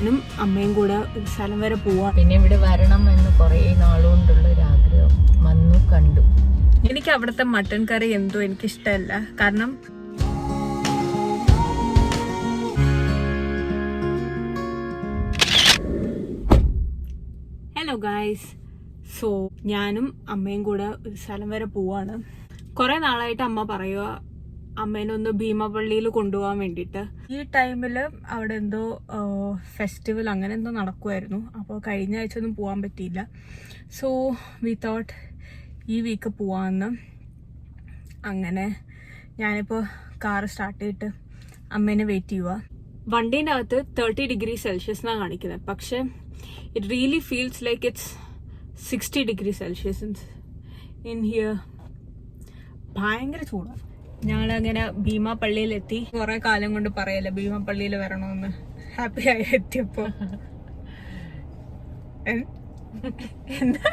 ഞാനും അമ്മയും കൂടെ ഒരു സ്ഥലം വരെ പോവാ. പിന്നെ ഇവിടെ വരണം എന്ന് കുറേ നാളുകൊണ്ടുള്ള ഒരു ആഗ്രഹം വന്നു കണ്ടു. എനിക്ക് അവിടുത്തെ മട്ടൻ കറി എന്തോ എനിക്കിഷ്ടമല്ല. കാരണം ഹലോ ഗായ്സ്, സോ ഞാനും അമ്മയും കൂടെ ഒരു സ്ഥലം വരെ പോവാണ്. കുറെ നാളായിട്ട് അമ്മ പറയുക അമ്മേനൊന്ന് ഭീമപള്ളിയിൽ കൊണ്ടുപോകാൻ വേണ്ടിയിട്ട്. ഈ ടൈമില് അവിടെ എന്തോ ഫെസ്റ്റിവൽ അങ്ങനെ എന്തോ നടക്കുമായിരുന്നു. അപ്പോൾ കഴിഞ്ഞ ആഴ്ച ഒന്നും പോകാൻ പറ്റിയില്ല. സോ വി തോട്ട് ഈ വീക്ക് പോവാമെന്ന്. അങ്ങനെ ഞാനിപ്പോൾ കാറ് സ്റ്റാർട്ട് ചെയ്തിട്ട് അമ്മേനെ വെയിറ്റ് ചെയ്യുക. വണ്ടീൻ്റെ അകത്ത് 30 ഡിഗ്രി സെൽഷ്യസ് എന്നാണ് കാണിക്കുന്നത്. പക്ഷെ it really feels like it's 60 degree Celsius in here. ഭയങ്കര ചൂടാണ്. ഞങ്ങളങ്ങനെ ഭീമാപള്ളിയിലെത്തി. കുറെ കാലം കൊണ്ട് പറയല്ലേ ഭീമാപള്ളിയിൽ വരണമെന്ന്. ഹാപ്പി ആയി എത്തിയപ്പോ. എന്താ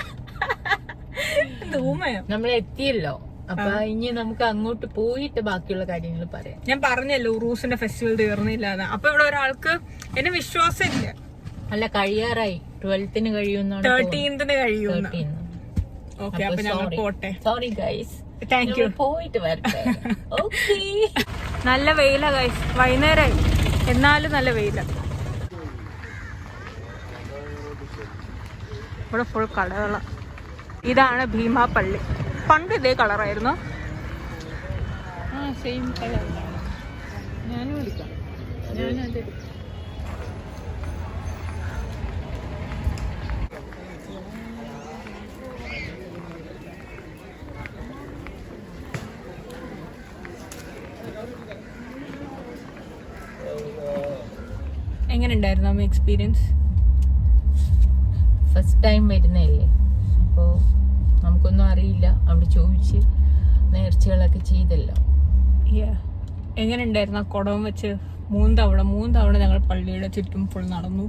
ധൂമയോ? നമ്മൾ എത്തിയല്ലോ, അപ്പൊ ഇനി നമുക്ക് അങ്ങോട്ട് പോയിട്ട് ബാക്കിയുള്ള കാര്യങ്ങൾ പറയാം. ഞാൻ പറഞ്ഞല്ലോ ഉറൂസിന്റെ ഫെസ്റ്റിവൽ തീർന്നില്ല. അപ്പൊ ഇവിടെ ഒരാൾക്ക് എന്നെ വിശ്വാസം ഇല്ല. അല്ല, കഴിയാറായി. 12th കഴിയുമെന്നാണ്. 13th കഴിയുമെന്ന്. ഓക്കെ, അപ്പൊ ഞങ്ങൾ പോട്ടെ. Sorry guys. Thank you. പോയിട്ട് വരട്ടെ. ഓക്കേ. നല്ല വെയിലാ ഗൈസ്, വൈകുന്നേരമായി എന്നാലും നല്ല വെയില. ഇവിടെ ഫുൾ കടകളാ. ഇതാണ് ഭീമാപള്ളി. പണ്ട് ഇതേ കളറായിരുന്നു. Same colour. ഞാനും എടുക്കാം. ഞാനത് എങ്ങനെ ഉണ്ടായിരുന്നു അമ്മ എക്സ്പീരിയൻസ്? ഫസ്റ്റ് ടൈം വരുന്നതല്ലേ, അപ്പോൾ നമുക്കൊന്നും അറിയില്ല. അവിടെ ചോദിച്ച് നേർച്ചകളൊക്കെ ചെയ്തല്ലോ. എങ്ങനെ ഉണ്ടായിരുന്നു? ആ കുടവും വെച്ച് മൂന്ന് തവണ ഞങ്ങൾ പള്ളിയുടെ ചുറ്റും ഫുൾ നടന്നു.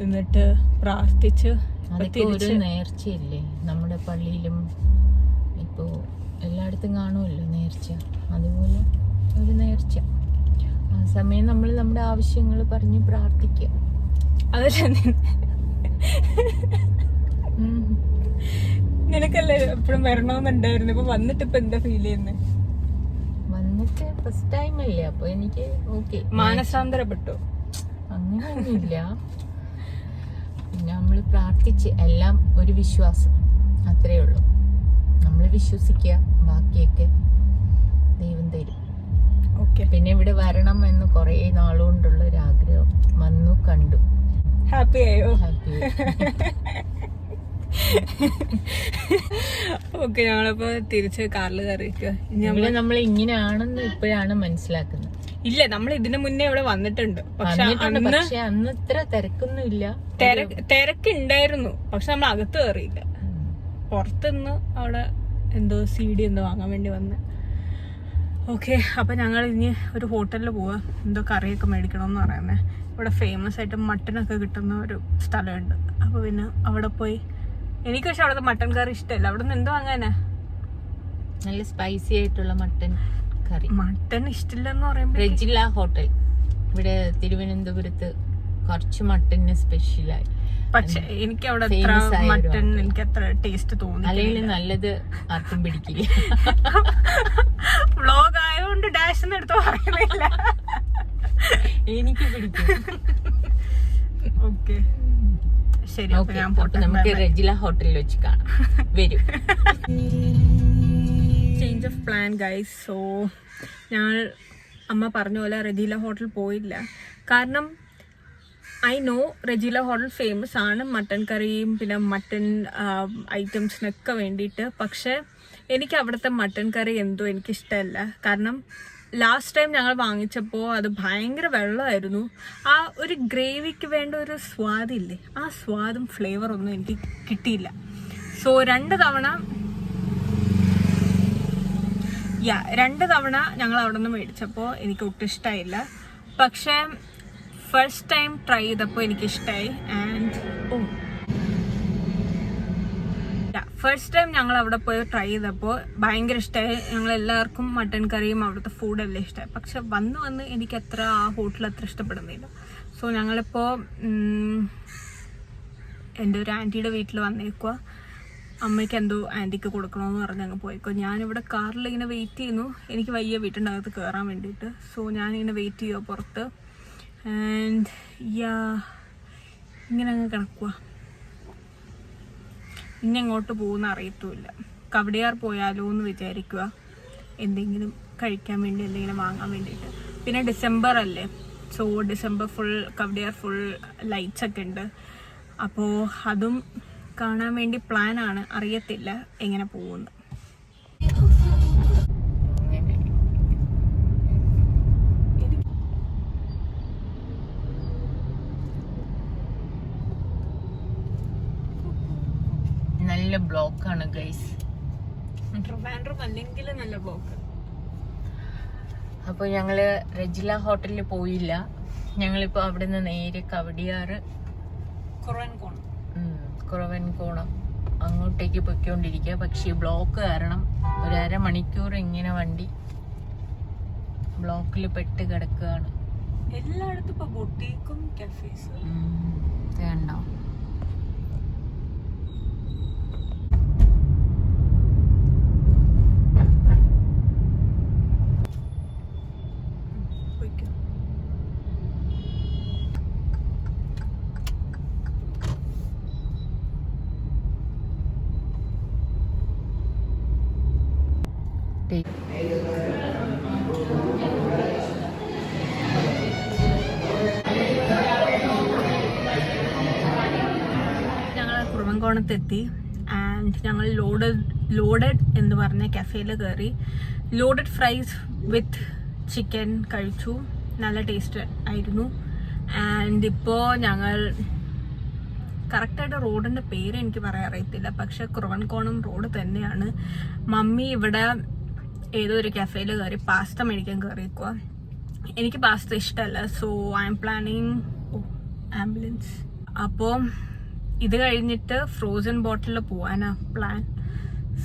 എന്നിട്ട് പ്രാർത്ഥിച്ച്. അതൊക്കെ ഒരു നേർച്ചയല്ലേ. നമ്മുടെ പള്ളിയിലും ഇപ്പോൾ എല്ലായിടത്തും കാണുമല്ലോ നേർച്ച. അതുപോലെ ഒരു നേർച്ച. ആ സമയം നമ്മൾ നമ്മുടെ ആവശ്യങ്ങൾ പറഞ്ഞ് പ്രാർത്ഥിക്കുക. അതല്ല, നിനക്കല്ലേ എപ്പോഴും വരണമെന്നുണ്ടായിരുന്നു. ഇപ്പൊ വന്നിട്ട് ഇപ്പൊ എന്താ ഫീൽ ചെയ്യുന്നത്? വന്നിട്ട് ഫസ്റ്റ് ടൈം അല്ലേ, അപ്പൊ എനിക്ക് ഓക്കെ. മാനസാന്തരപ്പെട്ടു? അങ്ങനെയൊന്നുമില്ല. പിന്നെ നമ്മൾ പ്രാർത്ഥിച്ച് എല്ലാം ഒരു വിശ്വാസം, അത്രേ ഉള്ളൂ. നമ്മൾ വിശ്വസിക്കുക, ബാക്കിയൊക്കെ ദൈവം തരും. ഓക്കെ. പിന്നെ ഇവിടെ വരണം എന്ന് കുറേ നാളുകൊണ്ടുള്ള ഒരു ആഗ്രഹം വന്നു കണ്ടു. ഹാപ്പി ആയോ? ഹാപ്പി. ഓക്കെ, ഞങ്ങളിപ്പോ തിരിച്ച് കാറിൽ കയറിയിരിക്കുക. ഇവിടെ നമ്മൾ ഇങ്ങനെയാണെന്ന് ഇപ്പോഴാണ് മനസ്സിലാക്കുന്നത്. ഇല്ല, നമ്മൾ ഇതിനു മുന്നേ ഇവിടെ വന്നിട്ടുണ്ട്. പക്ഷെ അന്ന് ഇത്ര തിരക്കൊന്നുമില്ല. തിരക്കുണ്ടായിരുന്നു, പക്ഷെ നമ്മൾ അകത്ത് കയറിയില്ല. പുറത്തുനിന്ന് അവിടെ എന്തോ CD എന്തോ വാങ്ങാൻ വേണ്ടി വന്ന്. ഓക്കെ, അപ്പൊ ഞങ്ങൾ ഇനി ഒരു ഹോട്ടലിൽ പോവാ. എന്തോ കറിയൊക്കെ മേടിക്കണമെന്ന് പറയുന്നത്. ഇവിടെ ഫേമസ് ആയിട്ട് മട്ടനൊക്കെ കിട്ടുന്ന ഒരു സ്ഥലമുണ്ട്. അപ്പൊ പിന്നെ അവിടെ പോയി. എനിക്ക് പക്ഷെ അവിടുത്തെ മട്ടൻ കറി ഇഷ്ടമല്ല. അവിടെ നിന്ന് എന്തോ വാങ്ങാനാ? നല്ല സ്പൈസി ആയിട്ടുള്ള മട്ടൻ കറി. മട്ടൻ ഇഷ്ടമില്ലെന്ന് പറയുമ്പോ റെജില ഹോട്ടൽ ഇവിടെ തിരുവനന്തപുരത്ത് കുറച്ച് മട്ടന് സ്പെഷ്യലായി. പക്ഷെ എനിക്ക് അവിടെ മട്ടൻ എനിക്ക് അത്ര ടേസ്റ്റ് തോന്നി. അല്ലെങ്കിൽ നല്ലത് ആർക്കും പിടിക്കില്ല. വ്ലോഗ് ആയതുകൊണ്ട് ഡാഷ് എന്ന് എടുത്ത് പറയുന്നില്ല. എനിക്ക് പിടിക്കും. ഓക്കെ, ശരി. നമുക്ക് റെജില ഹോട്ടലിൽ വെച്ച് കാണാം. വരും. Change of plan guys. So ഞങ്ങൾ അമ്മ പറഞ്ഞ പോലെ റെജില ഹോട്ടൽ പോയില്ല. കാരണം I know Rejila hotel famous ആണ് മട്ടൻ കറിയും പിന്നെ മട്ടൻ ഐറ്റംസിനൊക്കെ വേണ്ടിയിട്ട്. പക്ഷെ എനിക്ക് അവിടുത്തെ മട്ടൻ കറി എന്തോ എനിക്കിഷ്ടമല്ല. കാരണം ലാസ്റ്റ് ടൈം ഞങ്ങൾ വാങ്ങിച്ചപ്പോൾ അത് ഭയങ്കര വെള്ളമായിരുന്നു. ആ ഒരു ഗ്രേവിക്ക് വേണ്ട ഒരു സ്വാദില്ലേ, ആ സ്വാദും ഫ്ലേവറൊന്നും എനിക്ക് കിട്ടിയില്ല. സോ രണ്ട് തവണ ഞങ്ങൾ അവിടെ നിന്ന് മേടിച്ചപ്പോൾ എനിക്ക് ഒട്ടും ഇഷ്ടമായില്ല. പക്ഷേ ഫസ്റ്റ് ടൈം ട്രൈ ചെയ്തപ്പോൾ എനിക്കിഷ്ടമായി. ആൻഡ് ഫസ്റ്റ് ടൈം ഞങ്ങൾ അവിടെ പോയി ട്രൈ ചെയ്തപ്പോൾ ഭയങ്കര ഇഷ്ടമായി. ഞങ്ങൾ എല്ലാവർക്കും മട്ടൻ കറിയും അവിടുത്തെ ഫുഡെല്ലാം ഇഷ്ടമായി. പക്ഷെ വന്ന് എനിക്ക് അത്ര ആ ഹോട്ടൽ അത്ര ഇഷ്ടപ്പെടുന്നില്ല. സോ ഞങ്ങളിപ്പോൾ എൻ്റെ ഒരു ആൻറ്റിയുടെ വീട്ടിൽ വന്നേക്കുക. അമ്മയ്ക്ക് എന്തോ ആൻറ്റിക്ക് കൊടുക്കണമെന്ന് പറഞ്ഞ് അങ്ങ് പോയിക്കോ. ഞാനിവിടെ കാറിൽ ഇങ്ങനെ വെയിറ്റ് ചെയ്യുന്നു. എനിക്ക് വയ്യ വീട്ടിൻ്റെ അകത്ത് കയറാൻ വേണ്ടിയിട്ട്. സോ ഞാനിങ്ങനെ വെയിറ്റ് ചെയ്യുക പുറത്ത്. ആൻഡ് ഇങ്ങനെ അങ്ങ് കിടക്കുക. ഇനി എങ്ങോട്ട് പോകുന്ന അറിയത്തുമില്ല. കവടിയാർ പോയാലോ എന്ന് വിചാരിക്കുക, എന്തെങ്കിലും കഴിക്കാൻ വേണ്ടി, എന്തെങ്കിലും വാങ്ങാൻ വേണ്ടിയിട്ട്. പിന്നെ ഡിസംബർ അല്ലേ, so December full Kowdiar full lights ഒക്കെ ഉണ്ട്. അപ്പോൾ അതും കാണാൻ വേണ്ടി പ്ലാനാണ്. അറിയത്തില്ല എങ്ങനെ പോകുന്നു. നല്ല ബ്ലോക്കാണ് ഗൈസ്. ട്രിവാൻഡ്രം അല്ലെങ്കിൽ നല്ല ബ്ലോക്ക്. അപ്പോൾ ഞങ്ങള് റെജില ഹോട്ടലിൽ പോയില്ല. ഞങ്ങളിപ്പോൾ അവിടെ നിന്ന് നേരെ കവടിയാറ് കുറവൻകോണം അങ്ങോട്ടേക്ക് പൊയ്ക്കൊണ്ടിരിക്കുക. പക്ഷേ ബ്ലോക്ക് കാരണം ഒരു അരമണിക്കൂർ ഇങ്ങനെ വണ്ടി ബ്ലോക്കിൽ പെട്ട് കിടക്കുകയാണ്. എല്ലായിടത്തും ഇപ്പൊ ബൊട്ടീക്കും കഫേസ് വേണ്ടോ. ഞങ്ങൾ കുറുവൻകോണത്തെത്തി. ആൻഡ് ഞങ്ങൾ ലോഡഡ് എന്ന് പറഞ്ഞ കഫേയിൽ കയറി. ലോഡഡ് ഫ്രൈസ് വിത്ത് ചിക്കൻ കഴിച്ചു. നല്ല ടേസ്റ്റ് ആയിരുന്നു. ആൻഡ് ഇപ്പോൾ ഞങ്ങൾ കറക്റ്റായിട്ട് റോഡിൻ്റെ പേര് എനിക്ക് പറയാൻ അറിയത്തില്ല, പക്ഷെ കുറുവൻകോണം റോഡ് തന്നെയാണ്. മമ്മി ഇവിടെ ഏതോ ഒരു കഫേയിൽ കയറി പാസ്ത മേടിക്കാൻ കയറിക്കുക. എനിക്ക് പാസ്ത ഇഷ്ടമല്ല. So I M planning ambulance. അപ്പോൾ ഇത് കഴിഞ്ഞിട്ട് ഫ്രോസൺ ബോട്ടിലിൽ പോകാനാ പ്ലാൻ.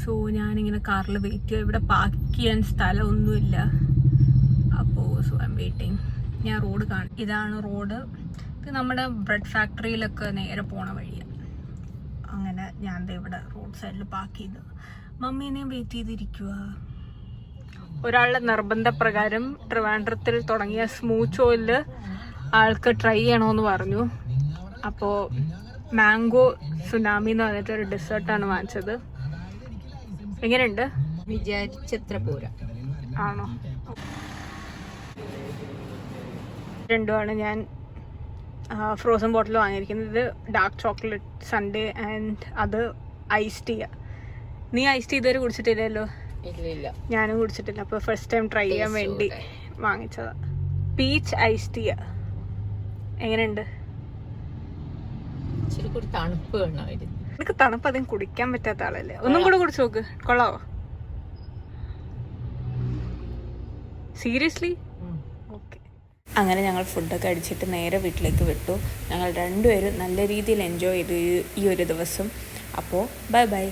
സോ ഞാനിങ്ങനെ കാറിൽ വെയിറ്റ് ചെയ്യുക. ഇവിടെ പാർക്ക് ചെയ്യാൻ സ്ഥലമൊന്നുമില്ല. അപ്പോൾ സോ ഐ എം വെയിറ്റിംഗ്. ഞാൻ റോഡ് കാണും. ഇതാണ് റോഡ്. ഇത് നമ്മുടെ ബ്രെഡ് ഫാക്ടറിയിലൊക്കെ നേരെ പോണ വഴിയാണ്. അങ്ങനെ ഞാൻ ഇവിടെ റോഡ് സൈഡിൽ പാർക്ക് ചെയ്ത് മമ്മീനെയും വെയിറ്റ് ചെയ്തിരിക്കുക. ഒരാളുടെ നിർബന്ധപ്രകാരം ട്രിവാൻഡ്രത്തിൽ തുടങ്ങിയ സ്മൂത്ത് ഓയില് ആൾക്ക് ട്രൈ ചെയ്യണമെന്ന് പറഞ്ഞു. അപ്പോൾ മാംഗോ സുനാമി എന്ന് പറഞ്ഞിട്ടൊരു ഡെസേർട്ടാണ് വാങ്ങിച്ചത്. എങ്ങനെയുണ്ട്? വിചാരിച്ചത്ര പോരാ. ആണോ? രണ്ടുമാണ് ഞാൻ ഫ്രോസൺ ബോട്ടിൽ വാങ്ങിയിരിക്കുന്നത്. ഇത് ഡാർക്ക് ചോക്ലേറ്റ് സൺഡേ ആൻഡ് അത് ഐസ് ടീ. നീ ഐസ് ടീ ഇതുവരെ കുടിച്ചിട്ടില്ലല്ലോ? ഇല്ല, ഞാനും കുടിച്ചിട്ടില്ല. അപ്പോൾ ഫസ്റ്റ് ടൈം ട്രൈ ചെയ്യാൻ വേണ്ടി വാങ്ങിച്ചതാ. Peach ice tea. എങ്ങനെയുണ്ട്? ഇച്ചിരി കൂടി തണുപ്പ് വേണമായിരുന്നു. എനിക്ക് തണുപ്പ് അധികം കുടിക്കാൻ പറ്റാത്ത ആളല്ലേ. ഒന്നും കൂടെ കുടിച്ചു നോക്ക്. കൊള്ളാവോ? സീരിയസ്ലി? ഓക്കെ. അങ്ങനെ ഞങ്ങൾ ഫുഡൊക്കെ അടിച്ചിട്ട് നേരെ വീട്ടിലേക്ക് വിട്ടു. ഞങ്ങൾ രണ്ടുപേരും നല്ല രീതിയിൽ എൻജോയ് ചെയ്തു ഈ ഒരു ദിവസം. അപ്പോൾ ബൈ ബൈ.